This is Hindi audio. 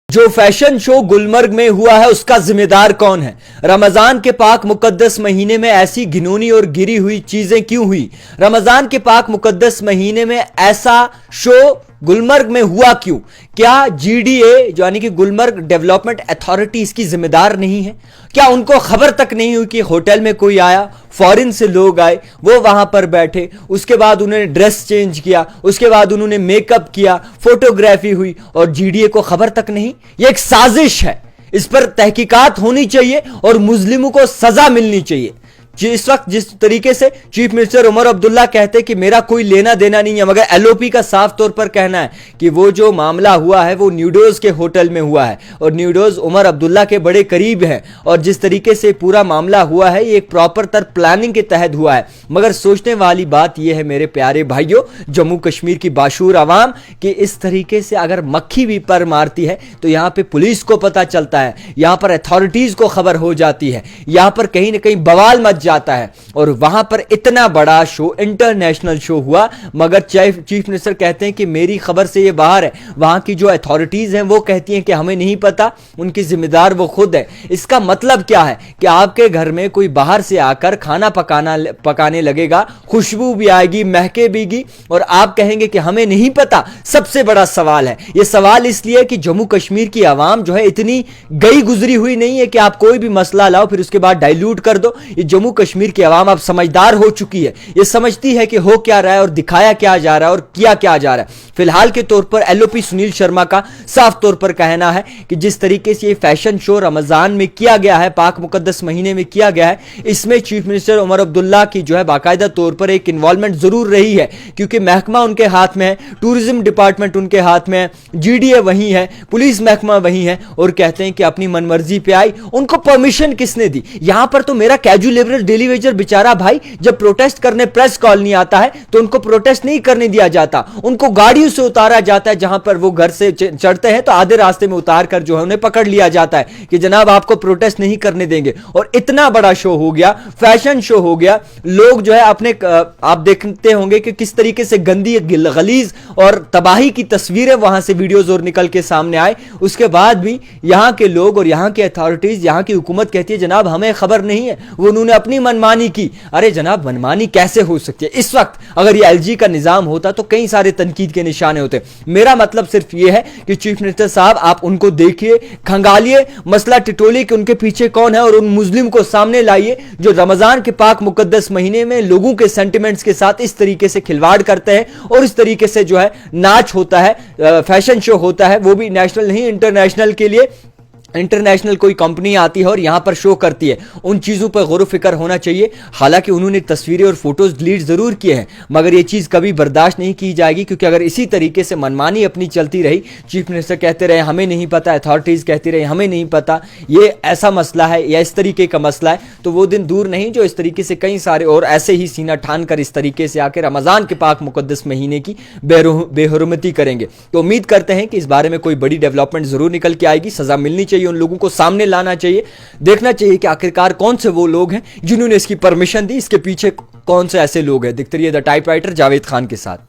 जो फैशन शो गुलमर्ग में हुआ है उसका जिम्मेदार कौन है? रमजान के पाक मुकद्दस महीने में ऐसी घिनौनी और गिरी हुई चीजें क्यों हुई? रमजान के पाक मुकद्दस महीने में ऐसा शो गुलमर्ग में हुआ क्यों? क्या जीडीए जो यानी कि गुलमर्ग डेवलपमेंट अथॉरिटी इसकी जिम्मेदार नहीं है? क्या उनको खबर तक नहीं हुई कि होटल में कोई आया, फॉरेन से लोग आए, वो वहां पर बैठे, उसके बाद उन्होंने ड्रेस चेंज किया, उसके बाद उन्होंने मेकअप किया, फोटोग्राफी हुई और जीडीए को खबर तक नहीं? ये एक साजिश है, इस पर तहकीकात होनी चाहिए और मुस्लिमों को सजा मिलनी चाहिए। इस वक्त जिस तरीके से चीफ मिनिस्टर उमर अब्दुल्ला कहते हैं कि मेरा कोई लेना देना नहीं है, मगर एलओपी का साफ तौर पर कहना है कि वो जो मामला हुआ है वो न्यूडोज के होटल में हुआ है और न्यूडोज उमर अब्दुल्ला के बड़े करीब हैं और जिस तरीके से पूरा मामला हुआ है ये एक प्रॉपर तर प्लानिंग के तहत हुआ है। मगर सोचने वाली बात यह है मेरे प्यारे भाइयों, जम्मू कश्मीर की बाशूर आवाम, कि इस तरीके से अगर मक्खी भी पर मारती है तो यहां पर पुलिस को पता चलता है, यहां पर अथॉरिटीज को खबर हो जाती है, यहां पर कहीं ना कहीं बवाल मच जाता है और वहां पर इतना बड़ा शो, इंटरनेशनल शो हुआ, मगर चीफ मिनिस्टर कहते हैं कि मेरी खबर से ये बाहर है। वहां की जो अथॉरिटीज हैं वो कहती हैं कि हमें नहीं पता, उनकी जिम्मेदार वो खुद है। इसका मतलब क्या है कि आपके घर में कोई बाहर से आकर खाना पकाने लगेगा, खुशबू भी आएगी, महके भी, और आप कहेंगे कि हमें नहीं पता। सबसे बड़ा सवाल है, यह सवाल इसलिए कि जम्मू कश्मीर की आवाम जो है इतनी गई गुजरी हुई नहीं है कि आप कोई भी मसला लाओ फिर उसके बाद डाइल्यूट कर दो। ये जम्मू कश्मीर की आवाम अब समझदार हो चुकी है, ये समझती है कि हो क्या रहा है और दिखाया क्या जा रहा है और किया क्या जा रहा है। फिलहाल के तौर पर एलओपी सुनील शर्मा का साफ तौर पर कहना है कि जिस तरीके से ये फैशन शो रमजान में किया गया है, पाक मुकद्दस महीने में किया गया है, इसमें चीफ मिनिस्टर उमर अब्दुल्ला की जो है बाकायदा तौर पर एक इन्वॉल्वमेंट जरूर रही है, क्योंकि महकमा उनके हाथ में है, टूरिज्म डिपार्टमेंट उनके हाथ में है, जीडीए वही है, पुलिस महकमा वही है, और कहते हैं कि अपनी मनमर्जी पे आई। उनको परमिशन किसने दी? यहां पर तो मेरा कैजुअल लेबर डेली वेजर बेचारा भाई जब प्रोटेस्ट करने प्रेस कॉलोनी आता है तो उनको प्रोटेस्ट नहीं करने दिया जाता, उनको गाड़ियों से उतारा जाता है। जहां पर वो घर से चढ़ते हैं तो आधे रास्ते में उतार कर जो है उन्हें पकड़ लिया जाता है कि जनाब आपको प्रोटेस्ट नहीं करने देंगे। और इतना बड़ा शो हो गया, फैशन शो हो गया, लोग जो है अपने, आप देखते होंगे कि किस तरीके से गंदी गलीज और तबाही की तस्वीरें वहां से वीडियोज और निकल के सामने आए। उसके बाद भी यहां के लोग और यहां की अथॉरिटीज, यहां की हुकूमत कहती है जनाब हमें खबर नहीं है, वो उन्होंने अपनी मनमानी की। अरे जनाब मनमानी कैसे हो सकती है? इस वक्त अगर ये एलजी का निजाम होता तो कई सारे तनकीद के निशाने होते। मेरा मतलब सिर्फ ये है कि चीफ मिनिस्टर साहब आप उनको देखिए, खंगालिए, मसला टिटोलिए कि उनके पीछे कौन है और उन मुस्लिम को सामने लाइए जो रमजान के पाक मुकद्दस महीने में लोगों के सेंटिमेंट्स के साथ इस तरीके से खिलवाड़ करते हैं और इस तरीके से जो है नाच होता है, फैशन शो होता है, वो भी नेशनल नहीं इंटरनेशनल के लिए। इंटरनेशनल कोई कंपनी आती है और यहां पर शो करती है, उन चीजों पर गौर फिक्र होना चाहिए। हालांकि उन्होंने तस्वीरें और फोटोज डिलीट जरूर किए हैं, मगर यह चीज कभी बर्दाश्त नहीं की जाएगी, क्योंकि अगर इसी तरीके से मनमानी अपनी चलती रही, चीफ मिनिस्टर कहते रहे हमें नहीं पता, अथॉरिटीज कहती रही हमें नहीं पता, ये ऐसा मसला है या इस तरीके का मसला है, तो वो दिन दूर नहीं जो इस तरीके से कई सारे और ऐसे ही सीना ठान कर इस तरीके से आकर रमजान के पाक मुकद्दस महीने की बेहुरमती करेंगे। तो उम्मीद करते हैं कि इस बारे में कोई बड़ी डेवलपमेंट जरूर निकल के आएगी, सजा मिलनी चाहिए, उन लोगों को सामने लाना चाहिए, देखना चाहिए कि आखिरकार कौन से वो लोग हैं जिन्होंने इसकी परमिशन दी, इसके पीछे कौन से ऐसे लोग हैं। दिखते रहिए द टाइपराइटर जावेद खान के साथ।